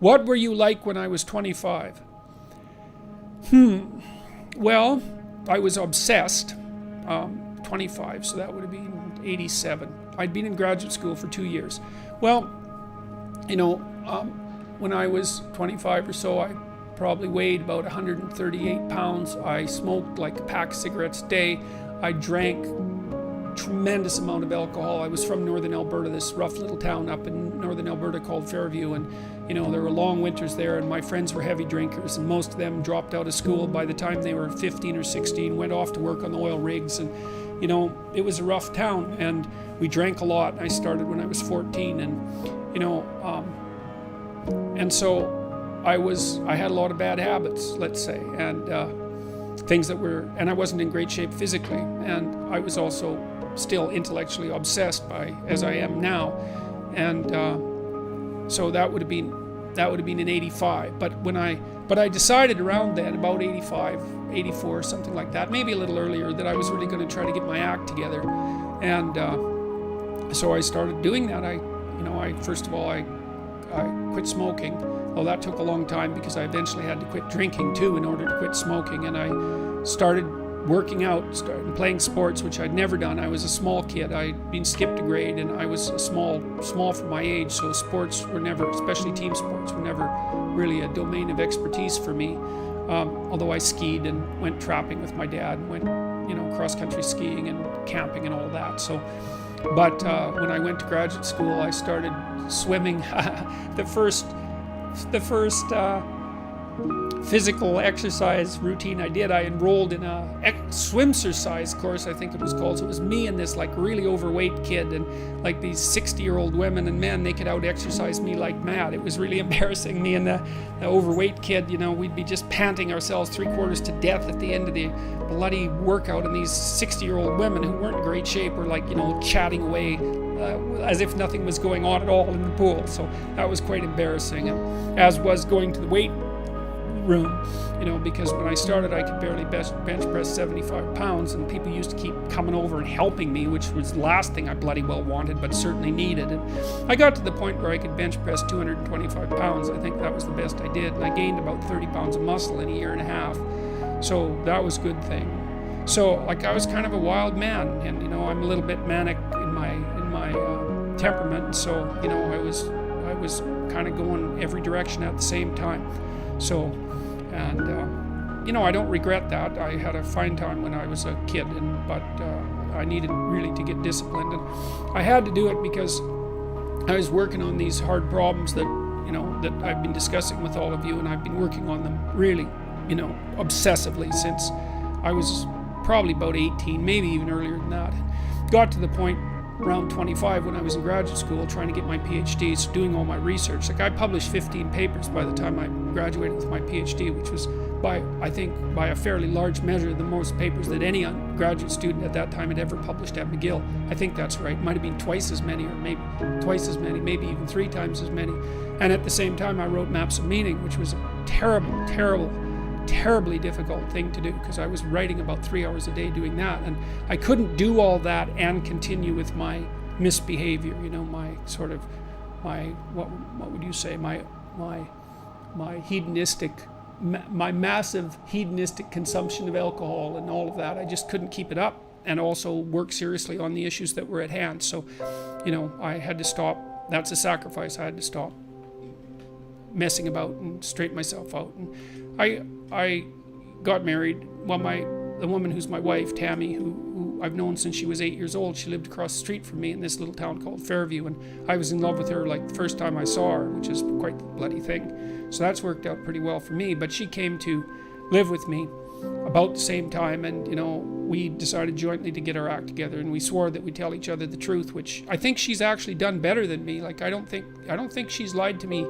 What were you like when I was 25? Well, I was obsessed. 25, so that would have been 87. I'd been in graduate school for 2 years. Well, you know, when I was 25 or so, I probably weighed about 138 pounds. I smoked like a pack of cigarettes a day. I drank tremendous amount of alcohol. I was from northern Alberta, this rough little town up in northern Alberta called Fairview, and you know, there were long winters there, and my friends were heavy drinkers, and most of them dropped out of school by the time they were 15 or 16, went off to work on the oil rigs, and you know, it was a rough town, and we drank a lot. I started when I was 14, and you know, and so I had a lot of bad habits, let's say, and things that were, and I wasn't in great shape physically, and I was also still intellectually obsessed by, as I am now, and so that would have been in 85. But I decided around then, about 85, 84, something like that, maybe a little earlier, that I was really going to try to get my act together, and so I started doing that. First of all, I quit smoking. Well, that took a long time because I eventually had to quit drinking too in order to quit smoking, and I started working out, started playing sports, which I'd never done. I was a small kid. I'd been skipped a grade, and I was small for my age, so sports were never, especially team sports, were never really a domain of expertise for me. Although I skied and went trapping with my dad, and went, you know, cross-country skiing and camping and all that. So, but when I went to graduate school, I started swimming. The first physical exercise routine I did, I enrolled in a swimsercise course, I think it was called. So it was me and this like really overweight kid, and like these 60-year-old women and men, they could out exercise me like mad. It was really embarrassing. Me and the overweight kid, you know, we'd be just panting ourselves 3/4 to death at the end of the bloody workout, and these 60-year-old women who weren't in great shape were like, you know, chatting away as if nothing was going on at all in the pool. So that was quite embarrassing, and as was going to the weight room, you know, because when I started I could barely bench press 75 pounds, and people used to keep coming over and helping me, which was the last thing I bloody well wanted, but certainly needed. And I got to the point where I could bench press 225 pounds. I think that was the best I did, and I gained about 30 pounds of muscle in a year and a half, so that was a good thing. So like I was kind of a wild man, and you know, I'm a little bit manic in my temperament, and so you know, I was kind of going every direction at the same time. So, and you know, I don't regret that. I had a fine time when I was a kid, but I needed really to get disciplined, and I had to do it because I was working on these hard problems that, you know, that I've been discussing with all of you, and I've been working on them really, you know, obsessively since I was probably about 18, maybe even earlier than that. Got to the point around 25 when I was in graduate school trying to get my PhD, so doing all my research. Like I published 15 papers by the time I graduated with my PhD, which was I think by a fairly large measure the most papers that any graduate student at that time had ever published at McGill. I think that's right. Might have been twice as many, or maybe twice as many, maybe even 3 times as many. And at the same time I wrote Maps of Meaning, which was a terribly difficult thing to do, because I was writing about 3 hours a day doing that, and I couldn't do all that and continue with my misbehavior, you know, my sort of what would you say, my hedonistic, my massive hedonistic consumption of alcohol and all of that. I just couldn't keep it up and also work seriously on the issues that were at hand. So, you know, I had to stop. That's a sacrifice. I had to stop messing about and straighten myself out. And I got married. Well, the woman who's my wife, Tammy, who I've known since she was 8 years old, she lived across the street from me in this little town called Fairview, and I was in love with her like the first time I saw her, which is quite the bloody thing. So that's worked out pretty well for me. But she came to live with me about the same time, and you know, we decided jointly to get our act together, and we swore that we'd tell each other the truth, which I think she's actually done better than me. Like I don't think she's lied to me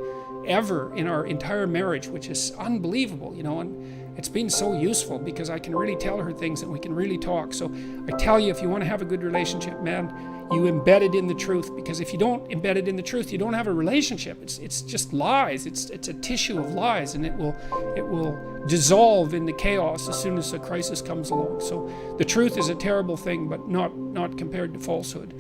ever in our entire marriage, which is unbelievable, you know, and it's been so useful because I can really tell her things and we can really talk. So I tell you, if you want to have a good relationship, man, you embed it in the truth, because if you don't embed it in the truth, you don't have a relationship. It's just lies. It's a tissue of lies, and it will dissolve in the chaos as soon as a crisis comes along. So the truth is a terrible thing, but not compared to falsehood.